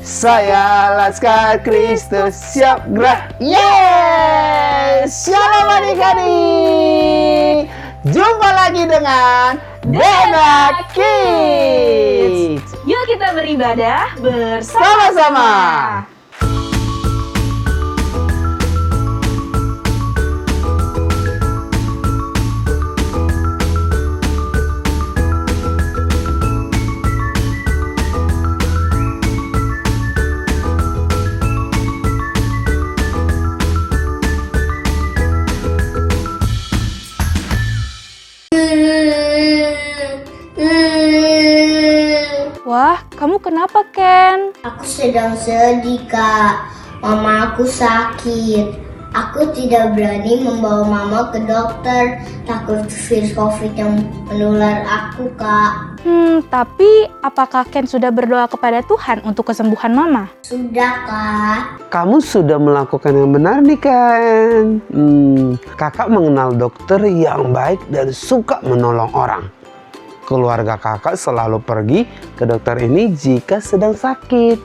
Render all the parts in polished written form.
Saya Laskar Kristus siap gerak. Yes! Shalom adik-adik. Jumpa lagi dengan Dena Kids. Yuk kita beribadah Sama-sama. Wah, kamu kenapa, Ken? Aku sedang sedih, Kak. Mama aku sakit. Aku tidak berani membawa mama ke dokter. Takut virus COVID yang menular aku, Kak. Tapi apakah Ken sudah berdoa kepada Tuhan untuk kesembuhan Mama? Sudah, Kak. Kamu sudah melakukan yang benar nih, Ken. Kakak mengenal dokter yang baik dan suka menolong orang. Keluarga kakak selalu pergi ke dokter ini jika sedang sakit.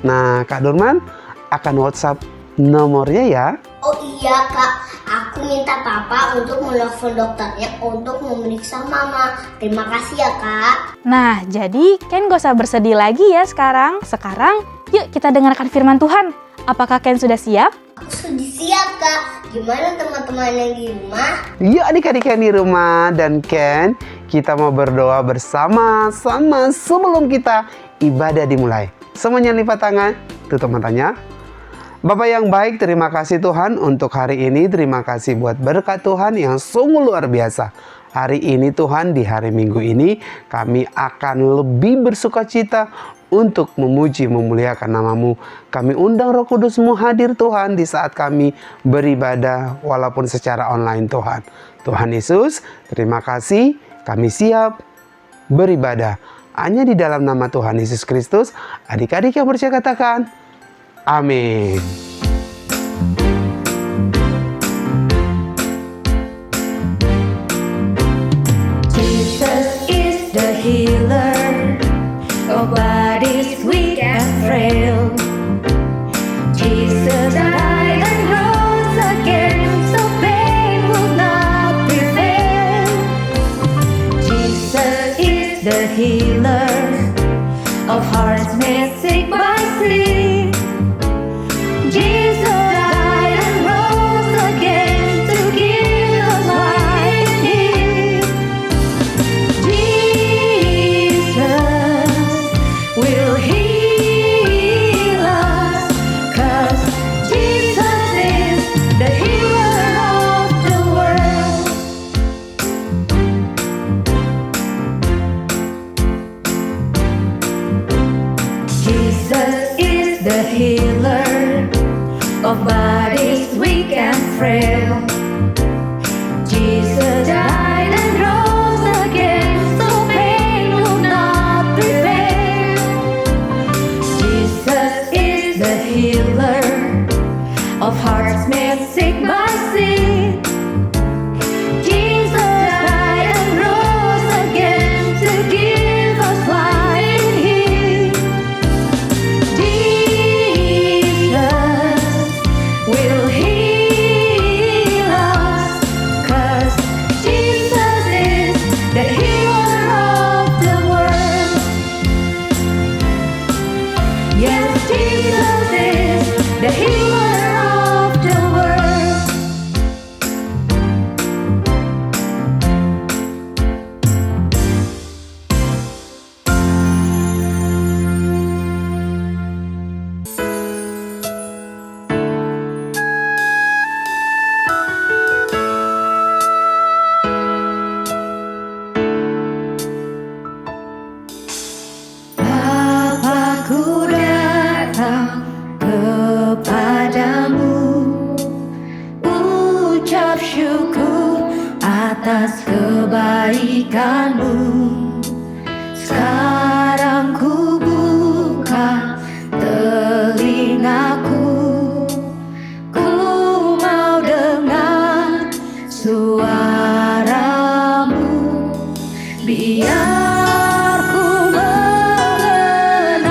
Nah, Kak Dorman akan WhatsApp nomornya ya. Oh iya, Kak. Aku minta Papa untuk menelpon dokternya untuk memeriksa Mama. Terima kasih ya, Kak. Nah, jadi Ken gak usah bersedih lagi ya sekarang. Sekarang, yuk kita dengarkan firman Tuhan. Apakah Ken sudah siap? Aku sudah siap, Kak. Gimana teman-teman yang di rumah? Yuk adik-adik yang di rumah dan Ken, kita mau berdoa bersama-sama sebelum kita ibadah dimulai. Semuanya lipat tangan, tutup matanya. Bapak yang baik, terima kasih Tuhan untuk hari ini. Terima kasih buat berkat Tuhan yang sungguh luar biasa. Hari ini Tuhan, di hari Minggu ini, kami akan lebih bersuka cita untuk memuji, memuliakan nama-Mu. Kami undang Roh Kudus-Mu hadir Tuhan di saat kami beribadah walaupun secara online Tuhan. Tuhan Yesus, terima kasih. Kami siap beribadah. Hanya di dalam nama Tuhan Yesus Kristus, adik-adik yang percaya katakan, amin. Jesus is the healer of bodies weak and frail. Jesus died and rose again, so pain will not prevail. Jesus is the healer of hearts made sick by sin. Jesus died and rose again to give us life in Him. Jesus will heal us, 'cause Jesus is the healer of the world. Jesus is the healer of bodies weak and frail. Jesus died and rose again, so pain will not prevail. Jesus is the healer of hearts made sick by sin. Jesus died and rose again to give us life in Him. Jesus will heal us, 'cause Jesus is the healer of the world. Yes, Jesus is the healer of the world. Bapakku datang kepadamu, ucap syukur atas kebaikanmu. Sekarang ku buka telingaku, ku mau dengar suaramu. Biar ku mengenal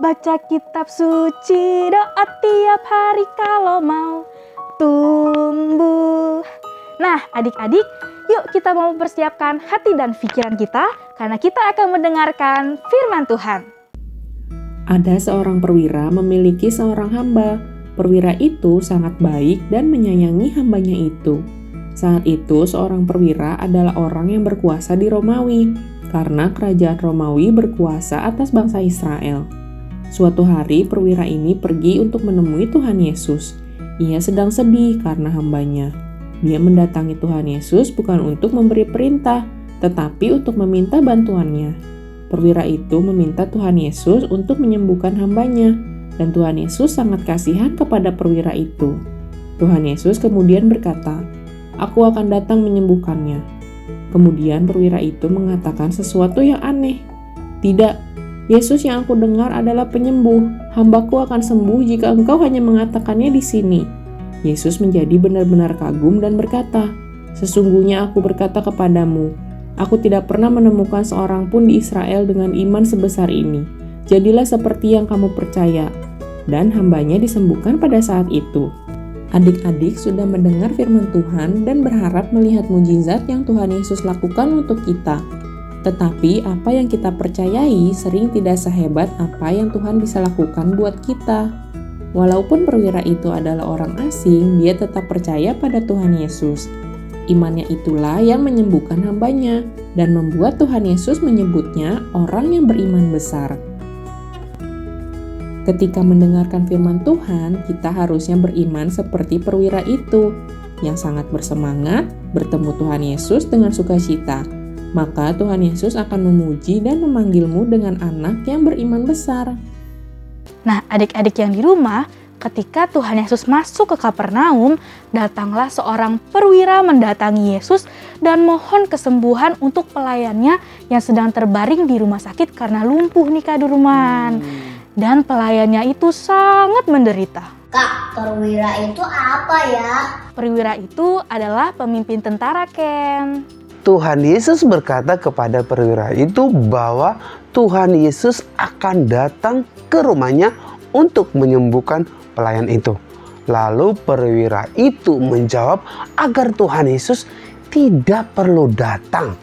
baca kitab suci, doa tiap hari kalau mau tumbuh. Nah, adik-adik, yuk kita mau mempersiapkan hati dan pikiran kita karena kita akan mendengarkan firman Tuhan. Ada seorang perwira memiliki seorang hamba. Perwira itu sangat baik dan menyayangi hambanya itu. Saat itu seorang perwira adalah orang yang berkuasa di Romawi, karena kerajaan Romawi berkuasa atas bangsa Israel. Suatu hari perwira ini pergi untuk menemui Tuhan Yesus. Ia sedang sedih karena hambanya. Dia mendatangi Tuhan Yesus bukan untuk memberi perintah, tetapi untuk meminta bantuannya. Perwira itu meminta Tuhan Yesus untuk menyembuhkan hambanya, dan Tuhan Yesus sangat kasihan kepada perwira itu. Tuhan Yesus kemudian berkata, "Aku akan datang menyembuhkannya." Kemudian perwira itu mengatakan sesuatu yang aneh. "Tidak, Yesus yang aku dengar adalah penyembuh. Hambaku akan sembuh jika engkau hanya mengatakannya di sini." Yesus menjadi benar-benar kagum dan berkata, "Sesungguhnya aku berkata kepadamu, aku tidak pernah menemukan seorang pun di Israel dengan iman sebesar ini. Jadilah seperti yang kamu percaya." Dan hambanya disembuhkan pada saat itu. Adik-adik sudah mendengar firman Tuhan dan berharap melihat mujizat yang Tuhan Yesus lakukan untuk kita. Tetapi apa yang kita percayai sering tidak sehebat apa yang Tuhan bisa lakukan buat kita. Walaupun perwira itu adalah orang asing, dia tetap percaya pada Tuhan Yesus. Imannya itulah yang menyembuhkan hambanya dan membuat Tuhan Yesus menyebutnya orang yang beriman besar. Ketika mendengarkan firman Tuhan, kita harusnya beriman seperti perwira itu, yang sangat bersemangat bertemu Tuhan Yesus dengan sukacita. Maka Tuhan Yesus akan memuji dan memanggilmu dengan anak yang beriman besar. Nah, adik-adik yang di rumah, ketika Tuhan Yesus masuk ke Kapernaum, datanglah seorang perwira mendatangi Yesus dan mohon kesembuhan untuk pelayannya yang sedang terbaring di rumah sakit karena lumpuh nih Kak Durman. Dan pelayannya itu sangat menderita. Kak, perwira itu apa ya? Perwira itu adalah pemimpin tentara, Ken. Tuhan Yesus berkata kepada perwira itu bahwa Tuhan Yesus akan datang ke rumahnya untuk menyembuhkan pelayan itu. Lalu perwira itu menjawab agar Tuhan Yesus tidak perlu datang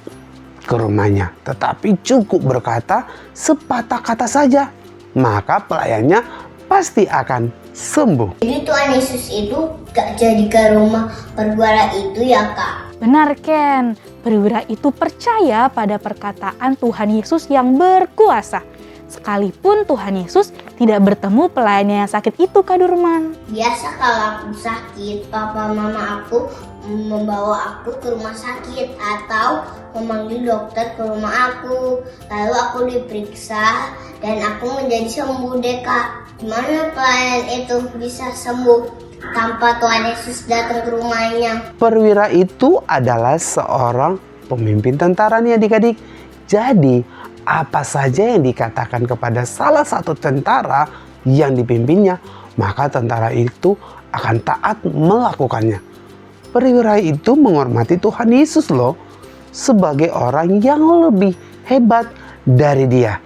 ke rumahnya, tetapi cukup berkata sepatah kata saja, maka pelayannya pasti akan sembuh. Jadi Tuhan Yesus itu gak jadi ke rumah perwira itu ya Kak? Benar, Ken. Perwira itu percaya pada perkataan Tuhan Yesus yang berkuasa. Sekalipun Tuhan Yesus tidak bertemu pelayannya yang sakit itu, Kak Durman. Biasa kalau aku sakit, papa mama aku membawa aku ke rumah sakit atau memanggil dokter ke rumah aku. Lalu aku diperiksa dan aku menjadi sembuh deh Kak. Gimana pelayan itu bisa sembuh tanpa Tuhan Yesus datang ke rumahnya? Perwira itu adalah seorang pemimpin tentara nih adik-adik. Jadi apa saja yang dikatakan kepada salah satu tentara yang dipimpinnya, maka tentara itu akan taat melakukannya. Perwira itu menghormati Tuhan Yesus loh, sebagai orang yang lebih hebat dari dia.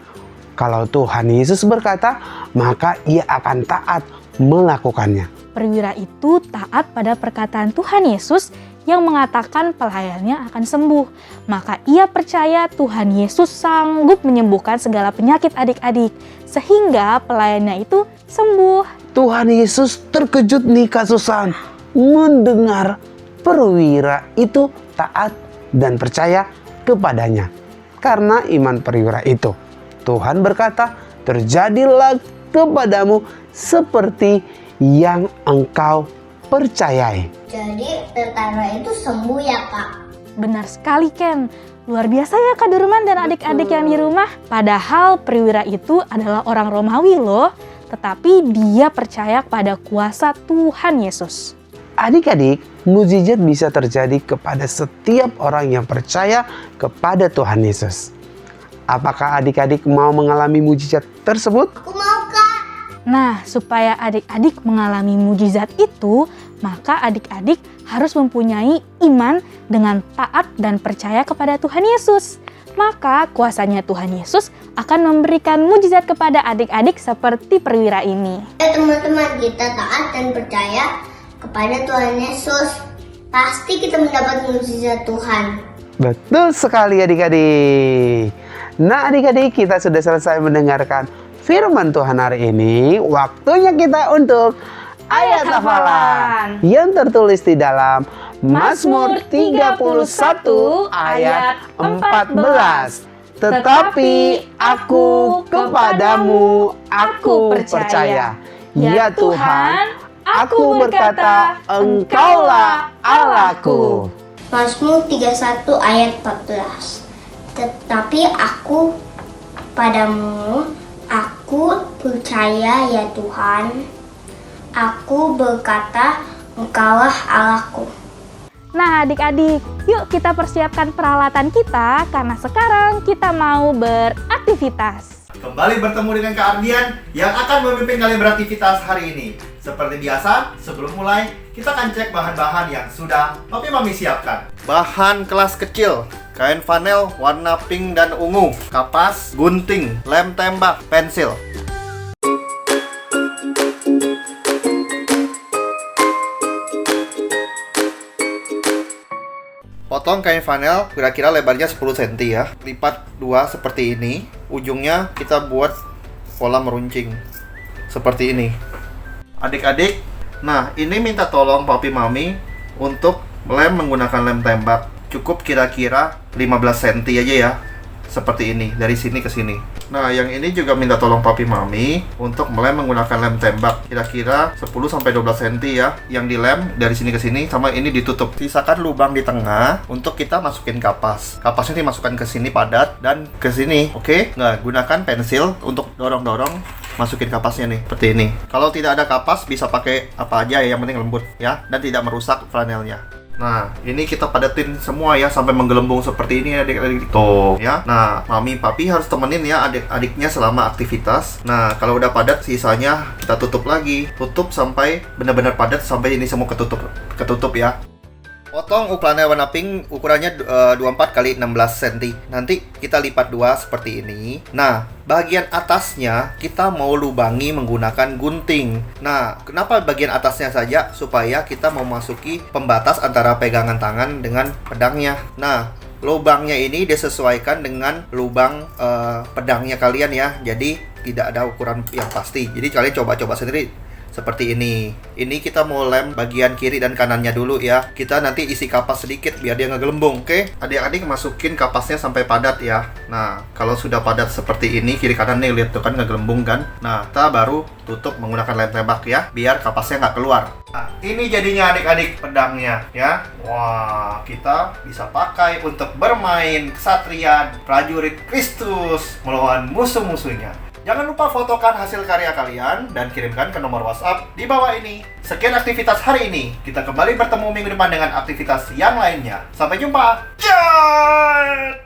Kalau Tuhan Yesus berkata, maka ia akan taat melakukannya. Perwira itu taat pada perkataan Tuhan Yesus yang mengatakan pelayannya akan sembuh. Maka ia percaya Tuhan Yesus sanggup menyembuhkan segala penyakit adik-adik, sehingga pelayannya itu sembuh. Tuhan Yesus terkejut nih Kak Susan mendengar perwira itu taat dan percaya kepadanya. Karena iman perwira itu, Tuhan berkata, terjadilah kepadamu seperti yang engkau percayai. Jadi tentara itu sembuh ya Kak? Benar sekali, Ken. Luar biasa ya Kak Durman dan adik-adik yang di rumah. Padahal perwira itu adalah orang Romawi loh, tetapi dia percaya pada kuasa Tuhan Yesus. Adik-adik, mukjizat bisa terjadi kepada setiap orang yang percaya kepada Tuhan Yesus. Apakah adik-adik mau mengalami mukjizat tersebut? Aku mau Kak. Nah, supaya adik-adik mengalami mukjizat itu, maka adik-adik harus mempunyai iman dengan taat dan percaya kepada Tuhan Yesus. Maka kuasanya Tuhan Yesus akan memberikan mujizat kepada adik-adik seperti perwira ini. Teman-teman, kita taat dan percaya kepada Tuhan Yesus. Pasti kita mendapat mujizat Tuhan. Betul sekali adik-adik. Nah adik-adik, kita sudah selesai mendengarkan firman Tuhan hari ini. Waktunya kita untuk ayat hafalan yang tertulis di dalam Mazmur 31 ayat 14. Tetapi aku kepadamu, aku percaya. Ya Tuhan, aku berkata, Engkaulah Allahku. Mazmur 31 ayat 14. Tetapi aku padamu, aku percaya ya Tuhan. Aku berkata, Engkaulah Allahku. Nah adik-adik, yuk kita persiapkan peralatan kita karena sekarang kita mau beraktivitas. Kembali bertemu dengan Kak Ardian yang akan memimpin kalian beraktivitas hari ini. Seperti biasa, sebelum mulai, kita akan cek bahan-bahan yang sudah Papi Mami siapkan. Bahan kelas kecil, kain flanel warna pink dan ungu, kapas, gunting, lem tembak, pensil. Potong kain flanel kira-kira lebarnya 10 cm ya. Lipat dua seperti ini. Ujungnya kita buat pola meruncing seperti ini. Adik-adik, nah ini minta tolong Papi Mami untuk lem menggunakan lem tembak. Cukup kira-kira 15 cm aja ya. Seperti ini, dari sini ke sini. Nah, yang ini juga minta tolong Papi Mami untuk melem menggunakan lem tembak. Kira-kira 10-12 cm ya. Yang dilem dari sini ke sini, sama ini ditutup. Sisakan lubang di tengah untuk kita masukin kapas. Kapasnya dimasukkan ke sini padat dan ke sini. Oke? Nah, gunakan pensil untuk dorong-dorong masukin kapasnya nih, seperti ini. Kalau tidak ada kapas, bisa pakai apa aja ya, yang penting lembut ya, dan tidak merusak flanelnya. Nah, ini kita padatin semua ya sampai menggelembung seperti ini adik-adik. Tuh ya. Nah, Mami Papi harus temenin ya adik-adiknya selama aktivitas. Nah, kalau udah padat sisanya kita tutup lagi. Tutup sampai benar-benar padat sampai ini semua ketutup ya. Potong flanel warna pink ukurannya 24 x 16 cm. Nanti kita lipat dua seperti ini. Nah, bagian atasnya kita mau lubangi menggunakan gunting. Nah, kenapa bagian atasnya saja? Supaya kita memasuki pembatas antara pegangan tangan dengan pedangnya. Nah, lubangnya ini disesuaikan dengan lubang pedangnya kalian ya. Jadi tidak ada ukuran yang pasti. Jadi kalian coba-coba sendiri. Seperti ini. Ini kita mau lem bagian kiri dan kanannya dulu ya. Kita nanti isi kapas sedikit biar dia nggak gelembung. Oke? Adik-adik masukin kapasnya sampai padat ya. Nah, kalau sudah padat seperti ini, kiri kanan nih, lihat tuh kan nggak gelembung kan. Nah, kita baru tutup menggunakan lem tembak ya, biar kapasnya nggak keluar. Nah, ini jadinya adik-adik pedangnya ya. Wah, kita bisa pakai untuk bermain kesatria prajurit Kristus melawan musuh-musuhnya. Jangan lupa fotokan hasil karya kalian dan kirimkan ke nomor WhatsApp di bawah ini. Sekian aktivitas hari ini. Kita kembali bertemu minggu depan dengan aktivitas yang lainnya. Sampai jumpa. Ciao.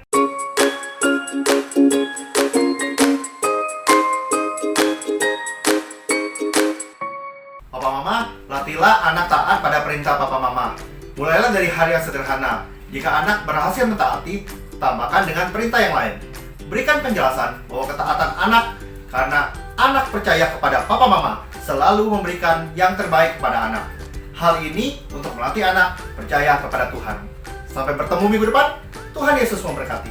Papa Mama, latihlah anak taat pada perintah Papa Mama. Mulailah dari hari yang sederhana. Jika anak berhasil mentaati, tambahkan dengan perintah yang lain. Berikan penjelasan bahwa ketaatan anak karena anak percaya kepada Papa Mama selalu memberikan yang terbaik kepada anak. Hal ini untuk melatih anak percaya kepada Tuhan. Sampai bertemu minggu depan. Tuhan Yesus memberkati.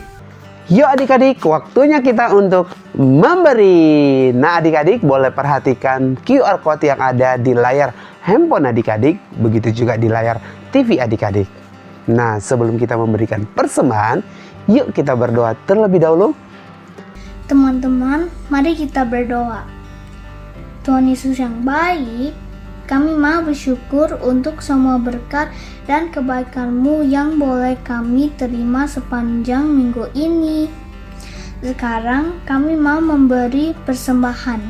Yuk adik-adik, waktunya kita untuk memberi. Nah adik-adik boleh perhatikan QR Code yang ada di layar handphone adik-adik. Begitu juga di layar TV adik-adik. Nah sebelum kita memberikan persembahan, yuk kita berdoa terlebih dahulu. Teman-teman, mari kita berdoa. Tuhan Yesus yang baik, kami mau bersyukur untuk semua berkat dan kebaikan-Mu yang boleh kami terima sepanjang minggu ini. Sekarang kami mau memberi persembahan,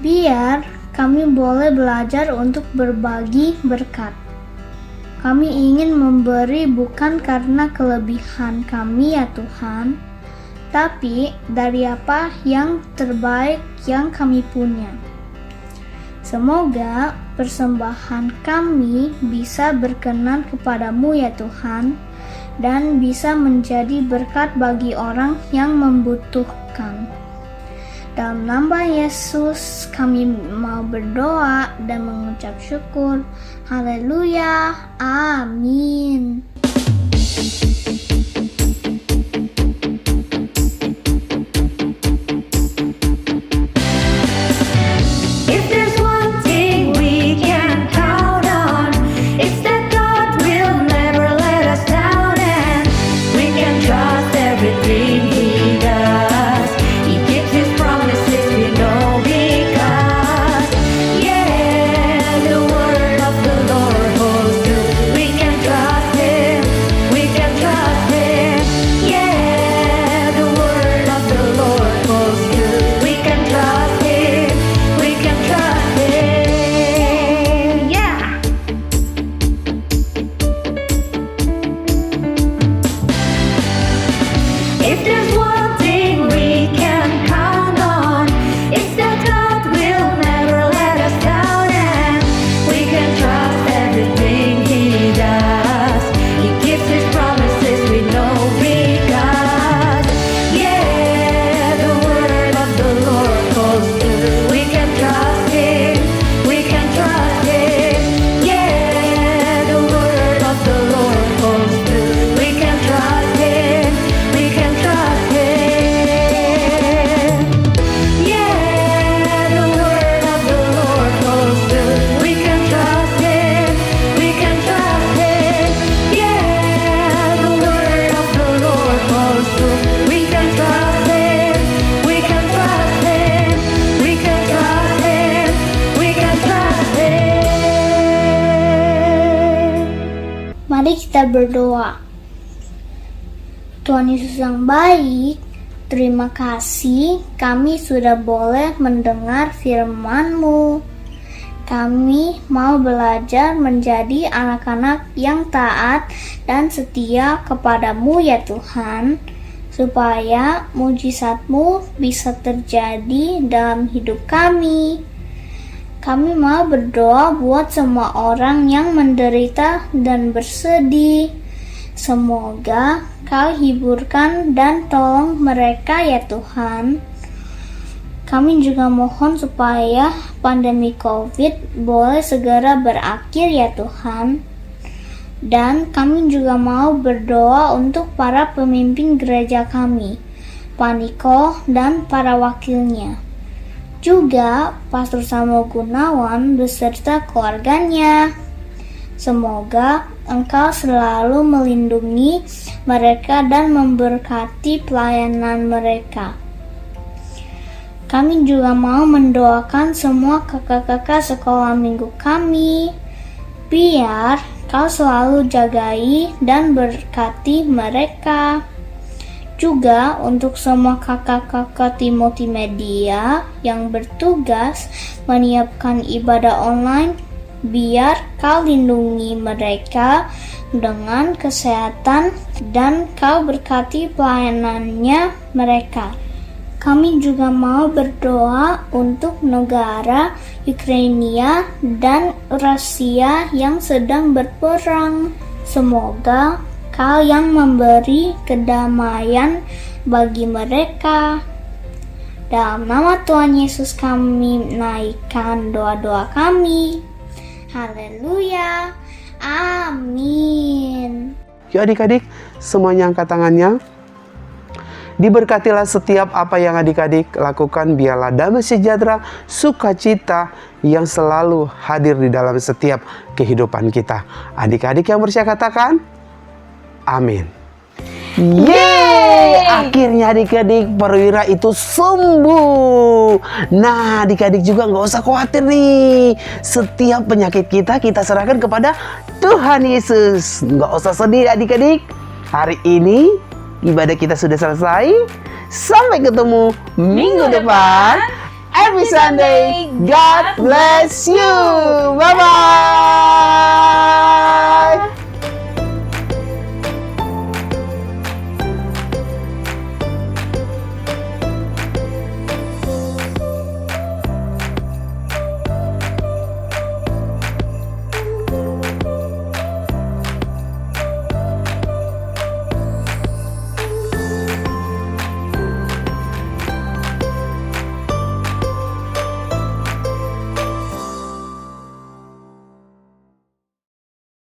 biar kami boleh belajar untuk berbagi berkat. Kami ingin memberi bukan karena kelebihan kami ya Tuhan, tapi dari apa yang terbaik yang kami punya. Semoga persembahan kami bisa berkenan kepadamu ya Tuhan, dan bisa menjadi berkat bagi orang yang membutuhkan. Dalam nama Yesus kami mau berdoa dan mengucap syukur. Haleluya. Amin. If there's one thing we can count on, it's that God will never let us down, and we can trust everything He does. He keeps His promises, we know because, yeah, the word of the Lord holds true. We can trust Him, we can trust Him. Yeah, the word of the Lord holds true. We can trust Him, we can trust Him. Yeah. If there's one thing we can count on, it's that God will never let us down, and we can trust everything He does. He keeps His promises, we know because, yeah, the word of the Lord holds true. We can trust Him, we can trust Him. Yeah, the word of the Lord holds true. We can trust Him, we can trust Him. Yeah, the word of the Lord holds true. We can trust Him, we can trust Him. Yeah, the word of the Lord holds true. We can trust Him, we can trust Him. We can trust Him, we can trust Him. Mari kita berdoa. Tuhan Yesus yang baik, terima kasih kami sudah boleh mendengar firman-Mu. Kami mau belajar menjadi anak-anak yang taat dan setia kepadamu ya Tuhan, supaya mujizat-Mu bisa terjadi dalam hidup kami. Kami mau berdoa buat semua orang yang menderita dan bersedih. Semoga Kau hiburkan dan tolong mereka ya Tuhan. Kami juga mohon supaya pandemi COVID boleh segera berakhir ya Tuhan. Dan kami juga mau berdoa untuk para pemimpin gereja kami, Pak Niko dan para wakilnya. Juga Pastor Samuel Gunawan beserta keluarganya. Semoga Engkau selalu melindungi mereka dan memberkati pelayanan mereka. Kami juga mau mendoakan semua kakak-kakak sekolah minggu kami, biar Kau selalu jagai dan berkati mereka. Juga untuk semua kakak-kakak Timothy Media yang bertugas menyiapkan ibadah online, biar Kau lindungi mereka dengan kesehatan dan Kau berkati pelayanannya mereka. Kami juga mau berdoa untuk negara Ukraina dan Rusia yang sedang berperang. Semoga Kau yang memberi kedamaian bagi mereka. Dalam nama Tuhan Yesus kami naikkan doa-doa kami. Haleluya. Amin. Yuk adik-adik, semuanya angkat tangannya. Diberkatilah setiap apa yang adik-adik lakukan, biarlah damai sejahtera, sukacita yang selalu hadir di dalam setiap kehidupan kita. Adik-adik yang percaya katakan, amin. Yeay! Akhirnya adik-adik perwira itu sembuh. Nah, adik-adik juga nggak usah khawatir nih. Setiap penyakit kita serahkan kepada Tuhan Yesus. Nggak usah sedih adik-adik. Hari ini ibadah kita sudah selesai. Sampai ketemu minggu depan. Every Sunday. God bless you. Bye-bye.